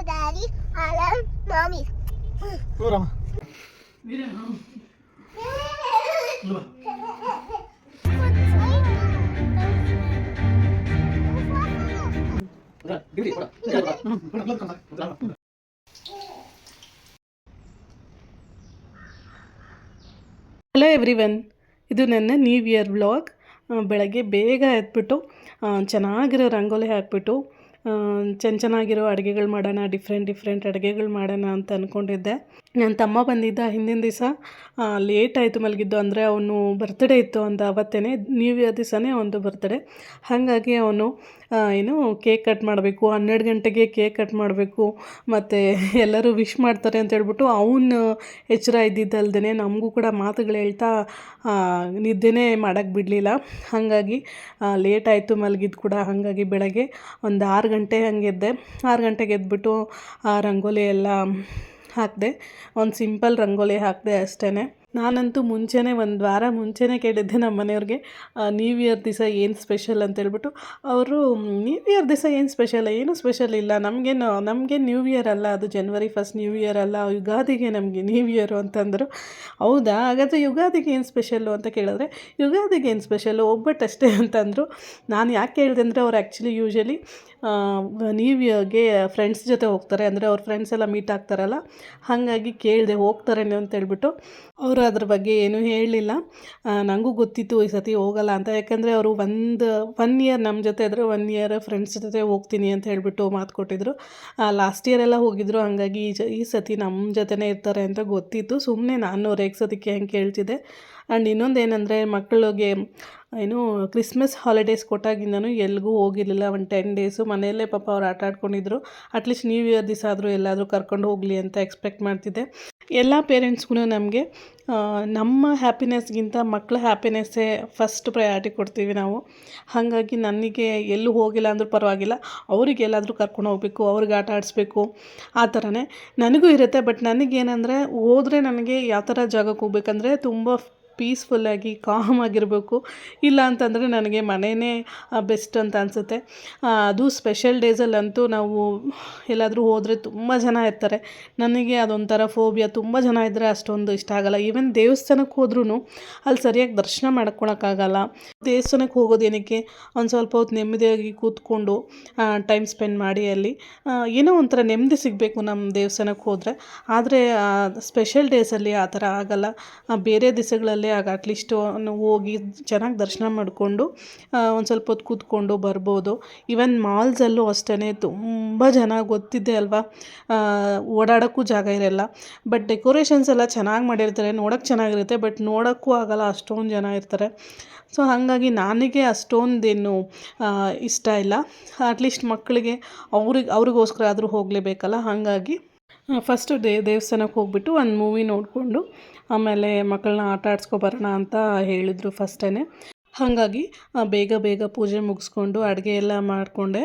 Daddy, Alan, Mommy. Ora. Hello everyone, ಇದು ನನ್ನ new year vlog. ಬೆಳಗ್ಗೆ ಬೇಗ ಎದ್ಬಿಟ್ಟು ಚೆನ್ನಾಗಿರೋ ರಂಗೋಲಿ ಹಾಕ್ಬಿಟ್ಟು ಚೆನ್ನಾಗಿರೋ ಅಡುಗೆಗಳು ಮಾಡೋಣ, ಡಿಫ್ರೆಂಟ್ ಅಡುಗೆಗಳು ಮಾಡೋಣ ಅಂತ ಅಂದ್ಕೊಂಡಿದ್ದೆ. ನನ್ನ ತಮ್ಮ ಬಂದಿದ್ದ ಹಿಂದಿನ ದಿವಸ ಲೇಟ್ ಆಯಿತು ಮಲಗಿದ್ದು. ಅಂದರೆ ಅವನು ಬರ್ತ್ಡೇ ಇತ್ತು ಅಂತ, ಅವತ್ತೇ ನ್ಯೂ ಇಯರ್ ದಿವಸನೇ ಒಂದು ಬರ್ತ್ಡೇ. ಹಾಗಾಗಿ ಅವನು ಕೇಕ್ ಕಟ್ ಮಾಡಬೇಕು, 12 ಗಂಟೆಗೆ ಕೇಕ್ ಕಟ್ ಮಾಡಬೇಕು, ಮತ್ತು ಎಲ್ಲರೂ ವಿಶ್ ಮಾಡ್ತಾರೆ ಅಂತ ಹೇಳ್ಬಿಟ್ಟು ಅವನು ಎಚ್ಚರ ಇದ್ದಿದ್ದಲ್ದೇ ನಮಗೂ ಕೂಡ ಮಾತುಗಳು ಹೇಳ್ತಾ ನಿದ್ದೆನೇ ಮಾಡೋಕ್ಕೆ ಬಿಡಲಿಲ್ಲ. ಹಾಗಾಗಿ ಲೇಟ್ ಆಯಿತು ಮಲಗಿದ್ದು ಕೂಡ. ಹಾಗಾಗಿ ಬೆಳಗ್ಗೆ ಒಂದು 6 ಗಂಟೆ ಹಂಗೆ ಎದ್ದೆ. 6 ಗಂಟೆಗೆ ಎದ್ಬಿಟ್ಟು ರಂಗೋಲಿ ಎಲ್ಲ ಹಾಕಿದೆ. ಒಂದು ಸಿಂಪಲ್ ರಂಗೋಲಿ ಹಾಕಿದೆ ಅಷ್ಟೇ. ನಾನಂತೂ ಮುಂಚೆನೇ ಒಂದು ವಾರ ಮುಂಚೆನೇ ಕೇಳಿದ್ದೆ ನಮ್ಮ ಮನೆಯವ್ರಿಗೆ ನ್ಯೂ ಇಯರ್ ದಿವಸ ಏನು ಸ್ಪೆಷಲ್ ಅಂತೇಳ್ಬಿಟ್ಟು. ಅವರು ನ್ಯೂ ಇಯರ್ ದಿವಸ ಏನು ಸ್ಪೆಷಲ್, ಏನೂ ಸ್ಪೆಷಲ್ ಇಲ್ಲ, ನಮಗೆ ನ್ಯೂ ಇಯರ್ ಅಲ್ಲ, ಅದು January 1 ನ್ಯೂ ಇಯರ್ ಅಲ್ಲ, ಯುಗಾದಿಗೆ ನಮಗೆ ನ್ಯೂ ಇಯರು ಅಂತಂದರು. ಹೌದಾ, ಹಾಗಾದರೆ ಯುಗಾದಿಗೆ ಏನು ಸ್ಪೆಷಲ್ಲು ಅಂತ ಕೇಳಿದ್ರೆ, ಯುಗಾದಿಗೆ ಏನು ಸ್ಪೆಷಲ್ಲು, ಒಬ್ಬಟ್ಟು ಅಷ್ಟೇ ಅಂತಂದರು. ನಾನು ಯಾಕೆ ಕೇಳಿದೆ ಅಂದರೆ, ಅವ್ರು ಆ್ಯಕ್ಚುಲಿ ಯೂಶ್ವಲಿ ನ್ಯೂ ಇಯರ್ಗೆ ಫ್ರೆಂಡ್ಸ್ ಜೊತೆ ಹೋಗ್ತಾರೆ, ಅಂದರೆ ಅವ್ರ ಫ್ರೆಂಡ್ಸ್ ಎಲ್ಲ ಮೀಟ್ ಆಗ್ತಾರಲ್ಲ, ಹಾಗಾಗಿ ಕೇಳಿದೆ ಹೋಗ್ತಾರೇನೋ ಅಂತೇಳ್ಬಿಟ್ಟು. ಅವರು ಅದ್ರ ಬಗ್ಗೆ ಏನೂ ಹೇಳಲಿಲ್ಲ. ನನಗೂ ಗೊತ್ತಿತ್ತು ಈ ಸತಿ ಹೋಗಲ್ಲ ಅಂತ, ಯಾಕಂದರೆ ಅವರು ಒನ್ ಇಯರ್ ನಮ್ಮ ಜೊತೆ ಇದ್ದರೆ 1 ಇಯರ್ ಫ್ರೆಂಡ್ಸ್ ಜೊತೆ ಹೋಗ್ತೀನಿ ಅಂತ ಹೇಳಿಬಿಟ್ಟು ಮಾತು ಕೊಟ್ಟಿದ್ರು. ಲಾಸ್ಟ್ ಇಯರ್ ಎಲ್ಲ ಹೋಗಿದ್ರು, ಹಾಗಾಗಿ ಈ ಸತಿ ನಮ್ಮ ಜೊತೆನೇ ಇರ್ತಾರೆ ಅಂತ ಗೊತ್ತಿತ್ತು. ಸುಮ್ಮನೆ ನಾನು ರೇಗ್ಸೋದಕ್ಕೆ ಹೆಂಗೆ ಕೇಳ್ತಿದ್ದೆ. ಆ್ಯಂಡ್ ಇನ್ನೊಂದೇನೆಂದರೆ, ಮಕ್ಕಳಿಗೆ ಕ್ರಿಸ್ಮಸ್ ಹಾಲಿಡೇಸ್ ಕೊಟ್ಟಾಗಿಂದನೂ ಎಲ್ಲಿಗೂ ಹೋಗಿರಲಿಲ್ಲ. ಒಂದು 10 ಡೇಸು ಮನೆಯಲ್ಲೇ ಪಾಪ ಅವ್ರು ಆಟ ಆಡ್ಕೊಂಡಿದ್ರು. ಅಟ್ಲೀಸ್ಟ್ ನ್ಯೂ ಇಯರ್ ದಿವಸ ಆದರೂ ಎಲ್ಲಾದರೂ ಕರ್ಕೊಂಡು ಹೋಗಲಿ ಅಂತ ಎಕ್ಸ್ಪೆಕ್ಟ್ ಮಾಡ್ತಿದ್ದೆ. ಎಲ್ಲ ಪೇರೆಂಟ್ಸ್ಗೂ ನಮಗೆ ನಮ್ಮ ಹ್ಯಾಪಿನೆಸ್ಗಿಂತ ಮಕ್ಕಳ ಹ್ಯಾಪಿನೆಸ್ಸೇ ಫಸ್ಟ್ ಪ್ರಯಾರಿಟಿ ಕೊಡ್ತೀವಿ ನಾವು. ಹಾಗಾಗಿ ನನಗೆ ಎಲ್ಲೂ ಹೋಗಿಲ್ಲ ಅಂದರೂ ಪರವಾಗಿಲ್ಲ, ಅವ್ರಿಗೆ ಎಲ್ಲಾದರೂ ಕರ್ಕೊಂಡು ಹೋಗಬೇಕು, ಅವ್ರಿಗೆ ಆಟ ಆಡಿಸ್ಬೇಕು, ಆ ಥರನೇ ನನಗೂ ಇರುತ್ತೆ. ಬಟ್ ನನಗೇನೆಂದರೆ, ಹೋದರೆ ನನಗೆ ಯಾವ ಥರ ಜಾಗಕ್ಕೆ ಹೋಗ್ಬೇಕಂದ್ರೆ ತುಂಬ ಪೀಸ್ಫುಲ್ಲಾಗಿ ಕಾಮಾಗಿರಬೇಕು. ಇಲ್ಲ ಅಂತಂದರೆ ನನಗೆ ಮನೆಯೇ ಬೆಸ್ಟ್ ಅಂತ ಅನಿಸುತ್ತೆ. ಅದು ಸ್ಪೆಷಲ್ ಡೇಸಲ್ಲಂತೂ ನಾವು ಎಲ್ಲಾದರೂ ಹೋದರೆ ತುಂಬ ಜನ ಇರ್ತಾರೆ. ನನಗೆ ಅದೊಂಥರ ಫೋಬಿಯಾ. ತುಂಬ ಜನ ಇದ್ದರೆ ಅಷ್ಟೊಂದು ಇಷ್ಟ ಆಗೋಲ್ಲ. ಈವನ್ ದೇವಸ್ಥಾನಕ್ಕೆ ಹೋದ್ರೂ ಅಲ್ಲಿ ಸರಿಯಾಗಿ ದರ್ಶನ ಮಾಡ್ಕೊಳಕ್ಕಾಗಲ್ಲ. ದೇವಸ್ಥಾನಕ್ಕೆ ಹೋಗೋದೇನಕ್ಕೆ, ಒಂದು ಸ್ವಲ್ಪ ಹೊತ್ತು ನೆಮ್ಮದಿಯಾಗಿ ಕೂತ್ಕೊಂಡು ಟೈಮ್ ಸ್ಪೆಂಡ್ ಮಾಡಿ ಅಲ್ಲಿ ಏನೋ ಒಂಥರ ನೆಮ್ಮದಿ ಸಿಗಬೇಕು ನಮ್ಮ ದೇವಸ್ಥಾನಕ್ಕೆ ಹೋದರೆ. ಆದರೆ ಸ್ಪೆಷಲ್ ಡೇಸಲ್ಲಿ ಆ ಥರ ಆಗಲ್ಲ. ಬೇರೆ ದಿವಸಗಳಲ್ಲಿ ಆಗ ಅಟ್ಲೀಸ್ಟು ಹೋಗಿ ಚೆನ್ನಾಗಿ ದರ್ಶನ ಮಾಡಿಕೊಂಡು ಒಂದು ಸ್ವಲ್ಪ ಹೊತ್ತು ಕೂತ್ಕೊಂಡು ಬರ್ಬೋದು. ಈವನ್ ಮಾಲ್ಸಲ್ಲೂ ಅಷ್ಟೇ ತುಂಬ ಜನ, ಗೊತ್ತಿದ್ದೆ ಅಲ್ವಾ, ಓಡಾಡೋಕ್ಕೂ ಜಾಗ ಇರೋಲ್ಲ. ಬಟ್ ಡೆಕೋರೇಷನ್ಸ್ ಎಲ್ಲ ಚೆನ್ನಾಗಿ ಮಾಡಿರ್ತಾರೆ, ನೋಡೋಕ್ಕೆ ಚೆನ್ನಾಗಿರುತ್ತೆ, ಬಟ್ ನೋಡೋಕ್ಕೂ ಆಗಲ್ಲ, ಅಷ್ಟೊಂದು ಜನ ಇರ್ತಾರೆ. ಸೊ ಹಾಗಾಗಿ ನನಗೆ ಅಷ್ಟೊಂದೇನು ಇಷ್ಟ ಇಲ್ಲ. ಅಟ್ಲೀಸ್ಟ್ ಮಕ್ಕಳಿಗೆ ಅವ್ರಿಗೋಸ್ಕರ ಆದರೂ ಹೋಗಲೇಬೇಕಲ್ಲ. ಹಾಗಾಗಿ ಫಸ್ಟು ದೇವಸ್ಥಾನಕ್ಕೆ ಹೋಗ್ಬಿಟ್ಟು ಒಂದು ಮೂವಿ ನೋಡಿಕೊಂಡು ಆಮೇಲೆ ಮಕ್ಕಳನ್ನ ಆಟ ಆಡಿಸ್ಕೊಬರೋಣ ಅಂತ ಹೇಳಿದರು ಫಸ್ಟೇ. ಹಾಗಾಗಿ ಬೇಗ ಪೂಜೆ ಮುಗಿಸ್ಕೊಂಡು ಅಡುಗೆ ಎಲ್ಲ ಮಾಡಿಕೊಂಡೆ.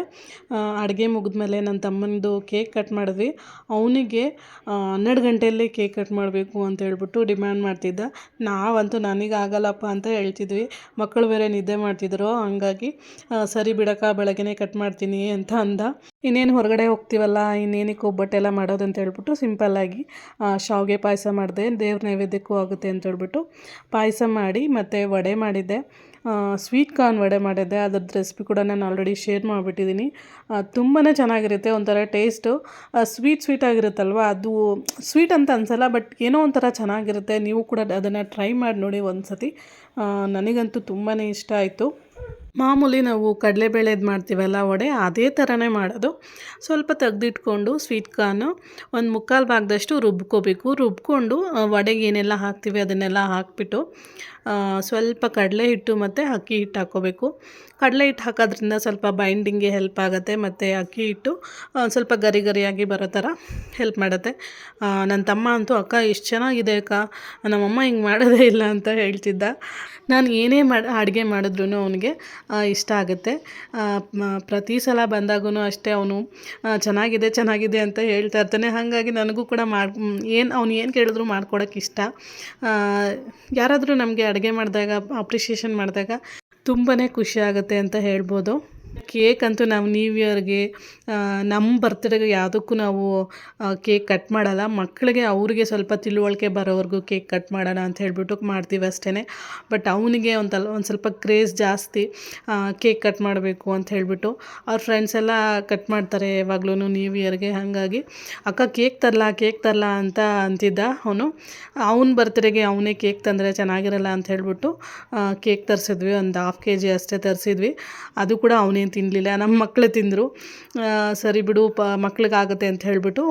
ಅಡುಗೆ ಮುಗಿದ್ಮೇಲೆ ನನ್ನ ತಮ್ಮನದು ಕೇಕ್ ಕಟ್ ಮಾಡಿದ್ವಿ. ಅವನಿಗೆ 12 ಗಂಟೆಯಲ್ಲೇ ಕೇಕ್ ಕಟ್ ಮಾಡಬೇಕು ಅಂತ ಹೇಳ್ಬಿಟ್ಟು ಡಿಮ್ಯಾಂಡ್ ಮಾಡ್ತಿದ್ದ. ನಾವಂತೂ ನನಗಾಗಲ್ಲಪ್ಪ ಅಂತ ಹೇಳ್ತಿದ್ವಿ. ಮಕ್ಕಳು ಬೇರೆ ನಿದ್ದೆ ಮಾಡ್ತಿದ್ರು. ಹಂಗಾಗಿ ಸರಿ ಬಿಡಕ್ಕ, ಬೆಳಗ್ಗೆನೇ ಕಟ್ ಮಾಡ್ತೀನಿ ಅಂತ ಅಂದ. ಇನ್ನೇನು ಹೊರಗಡೆ ಹೋಗ್ತೀವಲ್ಲ, ಇನ್ನೇನಕ್ಕೆ ಒಬ್ಬಟ್ಟೆಲ್ಲ ಮಾಡೋದು ಅಂತ ಹೇಳ್ಬಿಟ್ಟು ಸಿಂಪಲ್ಲಾಗಿ ಶಾವಿಗೆ ಪಾಯಸ ಮಾಡಿದೆ. ದೇವ್ರ ನೈವೇದ್ಯಕ್ಕೂ ಆಗುತ್ತೆ ಅಂತ ಹೇಳ್ಬಿಟ್ಟು ಪಾಯಸ ಮಾಡಿ, ಮತ್ತು ವಡೆ ಮಾಡಿದ್ದೆ. ಸ್ವೀಟ್ ಕಾರ್ನ್ ವಡೆ ಮಾಡಿದ್ದೆ. ಅದ್ರದ್ದು ರೆಸಿಪಿ ಕೂಡ ನಾನು ಆಲ್ರೆಡಿ ಶೇರ್ ಮಾಡಿಬಿಟ್ಟಿದ್ದೀನಿ. ತುಂಬಾ ಚೆನ್ನಾಗಿರುತ್ತೆ. ಒಂಥರ ಟೇಸ್ಟು ಸ್ವೀಟ್ ಆಗಿರುತ್ತಲ್ವ, ಅದು ಸ್ವೀಟ್ ಅಂತ ಅನಿಸಲ್ಲ, ಬಟ್ ಏನೋ ಒಂಥರ ಚೆನ್ನಾಗಿರುತ್ತೆ. ನೀವು ಕೂಡ ಅದನ್ನು ಟ್ರೈ ಮಾಡಿ ನೋಡಿ ಒಂದು ಸತಿ. ನನಗಂತೂ ತುಂಬಾ ಇಷ್ಟ ಆಯಿತು. ಮಾಮೂಲಿ ನಾವು ಕಡಲೆಬೇಳೆದು ಮಾಡ್ತೀವಲ್ಲ ವಡೆ, ಅದೇ ಥರನೇ ಮಾಡೋದು. ಸ್ವಲ್ಪ ತೆಗೆದಿಟ್ಕೊಂಡು ಸ್ವೀಟ್ ಕಾರ್ನು ಒಂದು 3/4 ಭಾಗದಷ್ಟು ರುಬ್ಕೊಂಡು ವಡೆಗೆ ಏನೆಲ್ಲ ಹಾಕ್ತೀವಿ ಅದನ್ನೆಲ್ಲ ಹಾಕಿಬಿಟ್ಟು ಸ್ವಲ್ಪ ಕಡಲೆ ಹಿಟ್ಟು ಮತ್ತು ಅಕ್ಕಿ ಹಿಟ್ಟು ಹಾಕ್ಕೋಬೇಕು. ಕಡಲೆ ಹಿಟ್ಟು ಹಾಕೋದ್ರಿಂದ ಸ್ವಲ್ಪ ಬೈಂಡಿಂಗ್ಗೆ ಹೆಲ್ಪ್ ಆಗುತ್ತೆ, ಮತ್ತು ಅಕ್ಕಿ ಹಿಟ್ಟು ಸ್ವಲ್ಪ ಗರಿಯಾಗಿ ಬರೋ ಥರ ಹೆಲ್ಪ್ ಮಾಡುತ್ತೆ. ನನ್ನ ತಮ್ಮ ಅಂತೂ, ಅಕ್ಕ ಎಷ್ಟು ಚೆನ್ನಾಗಿದೆ ಅಕ್ಕ, ನಮ್ಮಮ್ಮ ಹಿಂಗೆ ಮಾಡೋದೇ ಇಲ್ಲ ಅಂತ ಹೇಳ್ತಿದ್ದ. ನಾನು ಏನೇ ಅಡುಗೆ ಮಾಡಿದ್ರೂ ಅವನಿಗೆ ಇಷ್ಟ ಆಗುತ್ತೆ. ಪ್ರತಿ ಸಲ ಬಂದಾಗೂ ಅಷ್ಟೇ ಅವನು ಚೆನ್ನಾಗಿದೆ ಅಂತ ಹೇಳ್ತಾ ಇರ್ತಾನೆ. ಹಾಗಾಗಿ ನನಗೂ ಕೂಡ ಅವ್ನು ಏನು ಕೇಳಿದ್ರು ಮಾಡ್ಕೊಡೋಕ್ಕೆ ಇಷ್ಟ. ಯಾರಾದರೂ ನಮಗೆ ಅಡುಗೆ ಮಾಡಿದಾಗ ಅಪ್ರಿಷಿಯೇಷನ್ ಮಾಡಿದಾಗ ತುಂಬಾ ಖುಷಿ ಆಗುತ್ತೆ ಅಂತ ಹೇಳ್ಬೋದು. ಕೇಕ್ ಅಂತೂ ನಾವು ನ್ಯೂ ಇಯರ್ಗೆ ನಮ್ಮ ಬರ್ತ್ಡೇಗೆ ಯಾವುದಕ್ಕೂ ನಾವು ಕೇಕ್ ಕಟ್ ಮಾಡಲ್ಲ. ಮಕ್ಕಳಿಗೆ ಅವ್ರಿಗೆ ಸ್ವಲ್ಪ ತಿಳುವಳಿಕೆ ಬರೋವರೆಗೂ ಕೇಕ್ ಕಟ್ ಮಾಡೋಣ ಅಂತ ಹೇಳ್ಬಿಟ್ಟು ಮಾಡ್ತೀವಿ ಅಷ್ಟೇ. ಬಟ್ ಅವನಿಗೆ ಒಂದು ಸ್ವಲ್ಪ ಕ್ರೇಜ್ ಜಾಸ್ತಿ, ಕೇಕ್ ಕಟ್ ಮಾಡಬೇಕು ಅಂತ ಹೇಳಿಬಿಟ್ಟು ಅವ್ರ ಫ್ರೆಂಡ್ಸ್ ಎಲ್ಲ ಕಟ್ ಮಾಡ್ತಾರೆ ಯಾವಾಗ್ಲೂ ನ್ಯೂ ಇಯರ್ಗೆ. ಹಾಗಾಗಿ ಅಕ್ಕ ಕೇಕ್ ತರಲ ಅಂತ ಅಂತಿದ್ದ ಅವನು. ಅವ್ನ ಬರ್ತ್ಡೇಗೆ ಅವನೇ ಕೇಕ್ ತಂದರೆ ಚೆನ್ನಾಗಿರಲ್ಲ ಅಂತ ಹೇಳ್ಬಿಟ್ಟು ಕೇಕ್ ತರಿಸಿದ್ವಿ. ಒಂದು 1/2 kg ಅಷ್ಟೇ ತರಿಸಿದ್ವಿ. ಅದು ಕೂಡ ಅವನೇನು ತಿನ್ನಲಿಲ್ಲ, ನಮ್ಮ ಮಕ್ಕಳು ತಿಂದರು. ಸರಿ ಬಿಡು ಮಕ್ಳಿಗಾಗುತ್ತೆ ಅಂತ ಹೇಳಿಬಿಟ್ಟು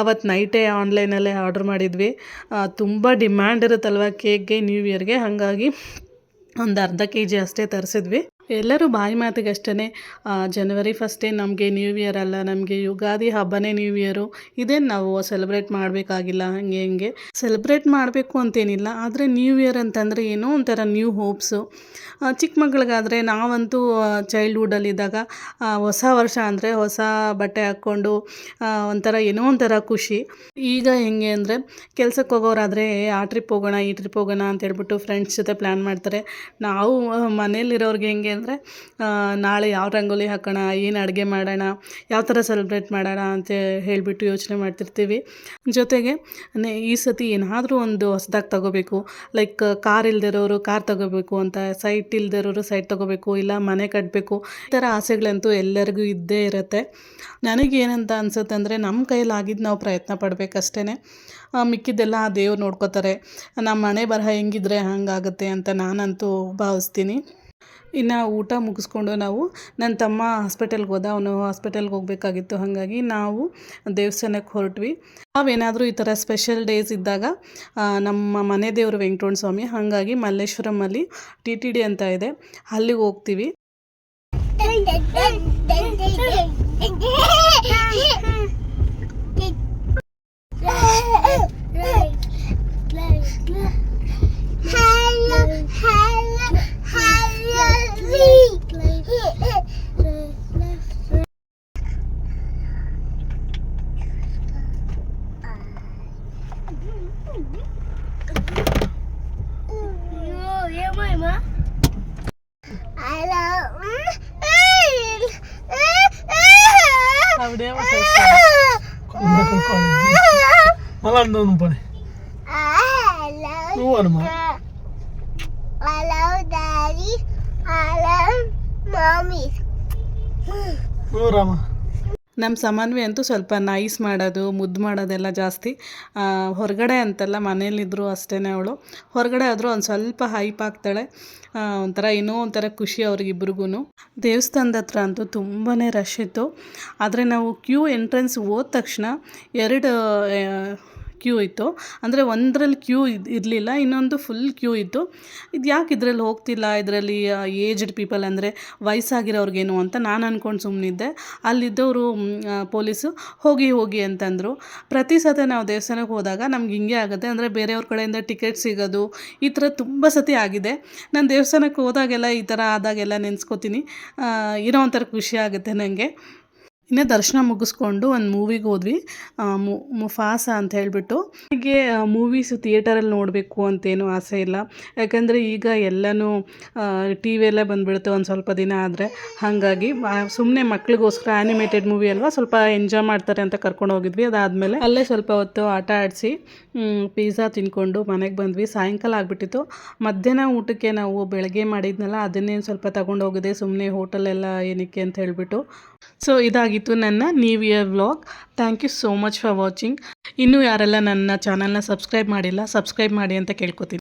ಅವತ್ತು ನೈಟೇ ಆನ್ಲೈನಲ್ಲೇ ಆರ್ಡ್ರ್ ಮಾಡಿದ್ವಿ. ತುಂಬ ಡಿಮ್ಯಾಂಡ್ ಇರುತ್ತಲ್ವ ಕೇಕ್ಗೆ ನ್ಯೂ ಇಯರ್ಗೆ, ಹಾಗಾಗಿ ಒಂದು 1/2 kg ಅಷ್ಟೇ ತರಿಸಿದ್ವಿ. ಎಲ್ಲರೂ ಬಾಯಿ ಮಾತಿಗೆ ಅಷ್ಟೇ ಜನವರಿ 1 ನಮಗೆ ನ್ಯೂ ಇಯರ್ ಅಲ್ಲ, ನಮಗೆ ಯುಗಾದಿ ಹಬ್ಬನೇ ನ್ಯೂ ಇಯರು, ಇದೇನು ನಾವು ಸೆಲೆಬ್ರೇಟ್ ಮಾಡಬೇಕಾಗಿಲ್ಲ, ಹಿಂಗೆ ಸೆಲೆಬ್ರೇಟ್ ಮಾಡಬೇಕು ಅಂತೇನಿಲ್ಲ. ಆದರೆ ನ್ಯೂ ಇಯರ್ ಅಂತಂದರೆ ಏನೋ ಒಂಥರ ನ್ಯೂ ಹೋಪ್ಸು. ಚಿಕ್ಕ ಮಕ್ಳಿಗಾದರೆ ನಾವಂತೂ ಚೈಲ್ಡ್ಹುಡ್ಡಲ್ಲಿದ್ದಾಗ ಹೊಸ ವರ್ಷ ಅಂದರೆ ಹೊಸ ಬಟ್ಟೆ ಹಾಕ್ಕೊಂಡು ಒಂಥರ ಏನೋ ಒಂಥರ ಖುಷಿ. ಈಗ ಹೆಂಗೆ ಅಂದರೆ ಕೆಲ್ಸಕ್ಕೆ ಹೋಗೋರಾದರೆ ಆ ಟ್ರಿಪ್ ಹೋಗೋಣ ಈ ಟ್ರಿಪ್ ಹೋಗೋಣ ಅಂತ ಹೇಳ್ಬಿಟ್ಟು ಫ್ರೆಂಡ್ಸ್ ಜೊತೆ ಪ್ಲ್ಯಾನ್ ಮಾಡ್ತಾರೆ. ನಾವು ಮನೇಲಿರೋರ್ಗೆ ಹೆಂಗೆ ಅಂದರೆ ನಾಳೆ ಯಾವ ರಂಗೋಲಿ ಹಾಕೋಣ, ಏನು ಅಡುಗೆ ಮಾಡೋಣ, ಯಾವ ಥರ ಸೆಲೆಬ್ರೇಟ್ ಮಾಡೋಣ ಅಂತ ಹೇಳಿಬಿಟ್ಟು ಯೋಚನೆ ಮಾಡ್ತಿರ್ತೀವಿ. ಜೊತೆಗೆ ಈ ಸತಿ ಏನಾದರೂ ಒಂದು ಹೊಸದಾಗಿ ತೊಗೋಬೇಕು, ಲೈಕ್ ಕಾರ್ ಇಲ್ದಿರೋರು ಕಾರ್ ತೊಗೋಬೇಕು ಅಂತ, ಸೈಟ್ ಇಲ್ದಿರೋರು ಸೈಟ್ ತೊಗೋಬೇಕು, ಇಲ್ಲ ಮನೆ ಕಟ್ಟಬೇಕು, ಈ ಥರ ಆಸೆಗಳಂತೂ ಎಲ್ಲರಿಗೂ ಇದ್ದೇ ಇರುತ್ತೆ. ನನಗೇನಂತ ಅನ್ಸುತ್ತೆ ಅಂದರೆ ನಮ್ಮ ಕೈಲಾಗಿದ್ದು ನಾವು ಪ್ರಯತ್ನ ಪಡಬೇಕಷ್ಟೇ. ಮಿಕ್ಕಿದ್ದೆಲ್ಲ ದೇವ್ರು ನೋಡ್ಕೋತಾರೆ. ನಮ್ಮ ಮನೆ ಬರಹ ಹೆಂಗಿದ್ರೆ ಹಾಗಾಗುತ್ತೆ ಅಂತ ನಾನಂತೂ ಭಾವಿಸ್ತೀನಿ. ಇನ್ನು ಊಟ ಮುಗಿಸ್ಕೊಂಡು ನಾವು, ನನ್ನ ತಮ್ಮ ಹಾಸ್ಪಿಟಲ್ಗೆ ಹೋದ, ಅವನು ಹಾಸ್ಪಿಟಲ್ಗೆ ಹೋಗಬೇಕಾಗಿತ್ತು, ಹಾಗಾಗಿ ನಾವು ದೇವಸ್ಥಾನಕ್ಕೆ ಹೊರಟ್ವಿ. ನಾವೇನಾದರೂ ಈ ಥರ ಸ್ಪೆಷಲ್ ಡೇಸ್ ಇದ್ದಾಗ ನಮ್ಮ ಮನೆ ದೇವರು ವೆಂಕಟರಮಣ ಸ್ವಾಮಿ, ಹಾಗಾಗಿ ಮಲ್ಲೇಶ್ವರಮಲ್ಲಿ TTD ಅಂತ ಇದೆ, ಅಲ್ಲಿಗೆ ಹೋಗ್ತೀವಿ. Malah nonton. Hello, Daddy. Hello, Mommy. ನಮ್ಮ ಸಮನ್ವಿ ಅಂತೂ ಸ್ವಲ್ಪ ನೈಸ್ ಮಾಡೋದು, ಮುದ್ದು ಮಾಡೋದೆಲ್ಲ ಜಾಸ್ತಿ. ಹೊರಗಡೆ ಅಂತಲ್ಲ, ಮನೇಲಿದ್ದರೂ ಅಷ್ಟೇ ಅವಳು. ಹೊರಗಡೆ ಆದರೂ ಒಂದು ಸ್ವಲ್ಪ ಹೈಪ್ ಆಗ್ತಾಳೆ. ಒಂಥರ ಏನೋ ಒಂಥರ ಖುಷಿ ಅವ್ರಿಗಿಬ್ರಿಗೂ. ದೇವಸ್ಥಾನದ ಹತ್ರ ಅಂತೂ ತುಂಬಾ ರಶ್ ಇತ್ತು. ಆದರೆ ನಾವು ಕ್ಯೂ ಎಂಟ್ರೆನ್ಸ್ ಹೋದ ತಕ್ಷಣ 2 ಕ್ಯೂ ಇತ್ತು. ಅಂದರೆ ಒಂದರಲ್ಲಿ ಕ್ಯೂ ಇರಲಿಲ್ಲ, ಇನ್ನೊಂದು ಫುಲ್ ಕ್ಯೂ ಇತ್ತು. ಇದು ಯಾಕೆ ಇದರಲ್ಲಿ ಹೋಗ್ತಿಲ್ಲ, ಇದರಲ್ಲಿ ಏಜ್ಡ್ ಪೀಪಲ್ ಅಂದರೆ ವಯಸ್ಸಾಗಿರೋರ್ಗೇನು ಅಂತ ನಾನು ಅಂದ್ಕೊಂಡು ಸುಮ್ಮನಿದ್ದೆ. ಅಲ್ಲಿದ್ದವರು ಪೊಲೀಸು ಹೋಗಿ ಅಂತಂದರು. ಪ್ರತಿ ಸತಿ ನಾವು ದೇವಸ್ಥಾನಕ್ಕೆ ಹೋದಾಗ ನಮ್ಗೆ ಹಿಂಗೆ ಆಗುತ್ತೆ, ಅಂದರೆ ಬೇರೆಯವ್ರ ಕಡೆಯಿಂದ ಟಿಕೆಟ್ ಸಿಗೋದು ಈ ಥರ ತುಂಬ ಸತಿ ಆಗಿದೆ. ನಾನು ದೇವಸ್ಥಾನಕ್ಕೆ ಹೋದಾಗೆಲ್ಲ ಈ ಥರ ಆದಾಗೆಲ್ಲ ನೆನೆಸ್ಕೋತೀನಿ, ಏನೋ ಒಂಥರ ಖುಷಿ ಆಗುತ್ತೆ ನನಗೆ. ಇನ್ನೇ ದರ್ಶನ ಮುಗಿಸ್ಕೊಂಡು ಒಂದು ಮೂವಿಗೆ ಹೋದ್ವಿ, ಮುಫಾಸ ಅಂತ ಹೇಳಿಬಿಟ್ಟು. ಹೀಗೆ ಮೂವೀಸು ಥಿಯೇಟರಲ್ಲಿ ನೋಡಬೇಕು ಅಂತೇನು ಆಸೆ ಇಲ್ಲ, ಯಾಕಂದರೆ ಈಗ ಎಲ್ಲನೂ TVಯಲ್ಲೇ ಬಂದುಬಿಡುತ್ತೆ ಒಂದು ಸ್ವಲ್ಪ ದಿನ ಆದರೆ. ಹಾಗಾಗಿ ಸುಮ್ಮನೆ ಮಕ್ಳಿಗೋಸ್ಕರ ಆ್ಯನಿಮೇಟೆಡ್ ಮೂವಿ ಅಲ್ವಾ, ಸ್ವಲ್ಪ ಎಂಜಾಯ್ ಮಾಡ್ತಾರೆ ಅಂತ ಕರ್ಕೊಂಡು ಹೋಗಿದ್ವಿ. ಅದಾದಮೇಲೆ ಅಲ್ಲೇ ಸ್ವಲ್ಪ ಹೊತ್ತು ಆಟ ಆಡಿಸಿ ಪಿಜ್ಜಾ ತಿಂದ್ಕೊಂಡು ಮನೆಗೆ ಬಂದ್ವಿ. ಸಾಯಂಕಾಲ ಆಗಿಬಿಟ್ಟಿತ್ತು. ಮಧ್ಯಾಹ್ನ ಊಟಕ್ಕೆ ನಾವು ಬೆಳಗ್ಗೆ ಮಾಡಿದ್ನಲ್ಲ ಅದನ್ನೇನು ಸ್ವಲ್ಪ ತಗೊಂಡು ಹೋಗಿದೆ, ಸುಮ್ಮನೆ ಹೋಟೆಲೆಲ್ಲ ಏನಕ್ಕೆ ಅಂತ ಹೇಳಿಬಿಟ್ಟು. ಸೊ ಇದಾಗಿತ್ತು ನನ್ನ new year vlog. Thank you so much for watching. ಇನ್ನೂ ಯಾರೆಲ್ಲ ನನ್ನ ಚಾನಲ್ನ ಸಬ್ಸ್ಕ್ರೈಬ್ ಮಾಡಿಲ್ಲ, ಸಬ್ಸ್ಕ್ರೈಬ್ ಮಾಡಿ ಅಂತ ಕೇಳ್ಕೊತೀನಿ.